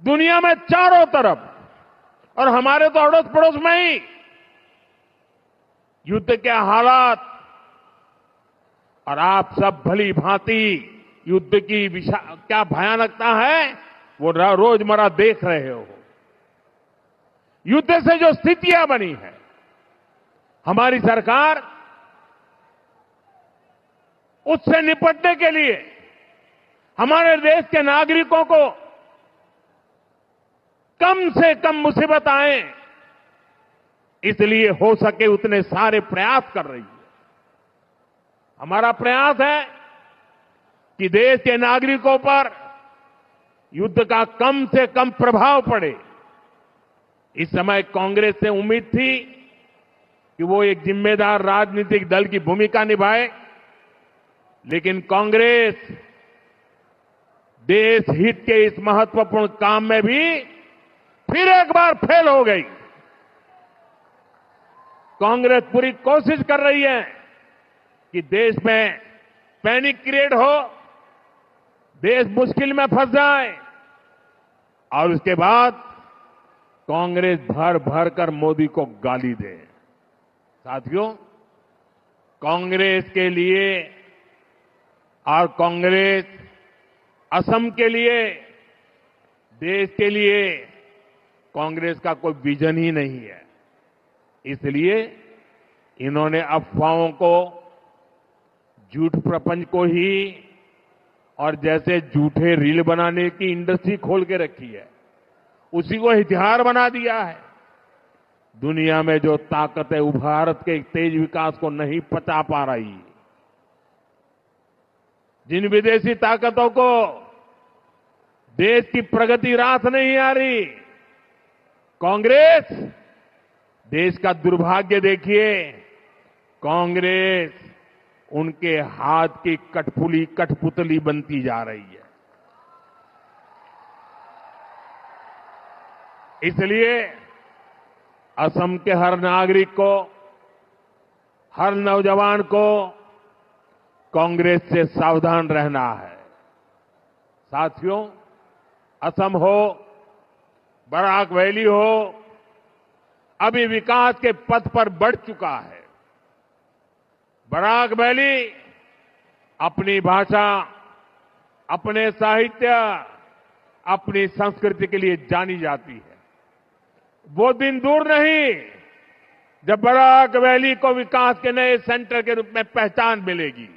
दुनिया में चारों तरफ और हमारे तो अड़ोस पड़ोस में ही युद्ध के हालात, और आप सब भली भांति युद्ध की क्या भयानकता है वो रोजमर्रा देख रहे हो। युद्ध से जो स्थितियां बनी है, हमारी सरकार उससे निपटने के लिए हमारे देश के नागरिकों को कम से कम मुसीबत आए, इसलिए हो सके उतने सारे प्रयास कर रही है। हमारा प्रयास है कि देश के नागरिकों पर युद्ध का कम से कम प्रभाव पड़े। इस समय कांग्रेस से उम्मीद थी कि वो एक जिम्मेदार राजनीतिक दल की भूमिका निभाए, लेकिन कांग्रेस देश हित के इस महत्वपूर्ण काम में भी फिर एक बार फेल हो गई। कांग्रेस पूरी कोशिश कर रही है कि देश में पैनिक क्रिएट हो, देश मुश्किल में फंस जाए, और उसके बाद कांग्रेस भर भर कर मोदी को गाली दे। साथियों, कांग्रेस के लिए और कांग्रेस असम के लिए, देश के लिए कांग्रेस का कोई विजन ही नहीं है। इसलिए इन्होंने अफवाहों को, झूठ प्रपंच को ही, और जैसे झूठे रील बनाने की इंडस्ट्री खोल के रखी है, उसी को हथियार बना दिया है। दुनिया में जो ताकत है वो भारत के तेज विकास को नहीं पचा पा रही। जिन विदेशी ताकतों को देश की प्रगति रास नहीं आ रही, कांग्रेस, देश का दुर्भाग्य देखिए, कांग्रेस उनके हाथ की कठपुतली बनती जा रही है। इसलिए असम के हर नागरिक को, हर नौजवान को कांग्रेस से सावधान रहना है। साथियों, असम हो, बराक वैली हो, अभी विकास के पथ पर बढ़ चुका है। बराक वैली अपनी भाषा, अपने साहित्य, अपनी संस्कृति के लिए जानी जाती है। वो दिन दूर नहीं जब बराक वैली को विकास के नए सेंटर के रूप में पहचान मिलेगी।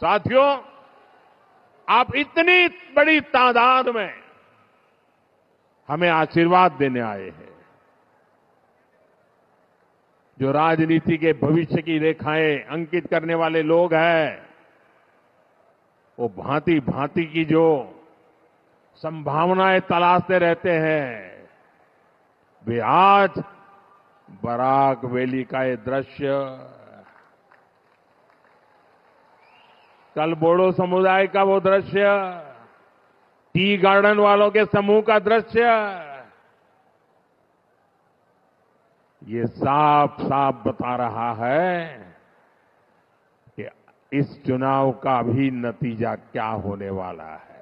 साथियों, आप इतनी बड़ी तादाद में हमें आशीर्वाद देने आए हैं। जो राजनीति के भविष्य की रेखाएं अंकित करने वाले लोग हैं, वो भांति भांति की जो संभावनाएं तलाशते रहते हैं, वे आज बराक वैली का ये दृश्य, कल बोडो समुदाय का वो दृश्य, टी गार्डन वालों के समूह का दृश्य, ये साफ साफ बता रहा है कि इस चुनाव का भी नतीजा क्या होने वाला है।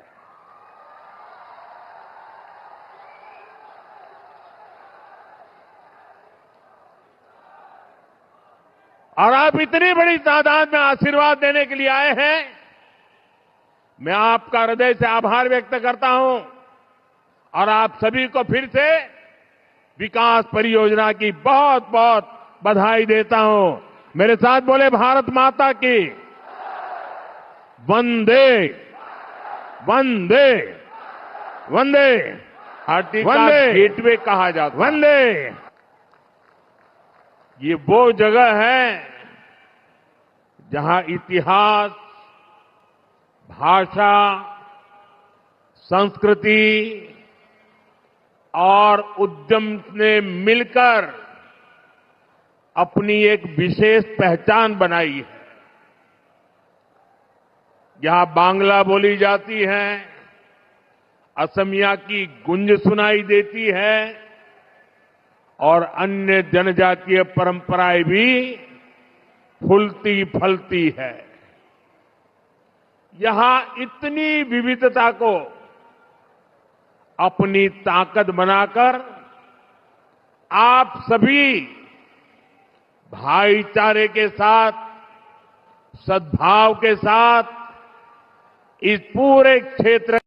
और आप इतनी बड़ी तादाद में आशीर्वाद देने के लिए आए हैं, मैं आपका हृदय से आभार व्यक्त करता हूं, और आप सभी को फिर से विकास परियोजना की बहुत बहुत बधाई देता हूं। मेरे साथ बोले, भारत माता की वंदे वंदे वंदे। वंदे गेटवे कहा जाता, वंदे। ये वो जगह है जहां इतिहास, भाषा, संस्कृति और उद्यम ने मिलकर अपनी एक विशेष पहचान बनाई है। यहां बांग्ला बोली जाती है, असमिया की गूंज सुनाई देती है, और अन्य जनजातीय परंपराएं भी फूलती फलती है। यहां इतनी विविधता को अपनी ताकत बनाकर आप सभी भाईचारे के साथ, सद्भाव के साथ इस पूरे क्षेत्र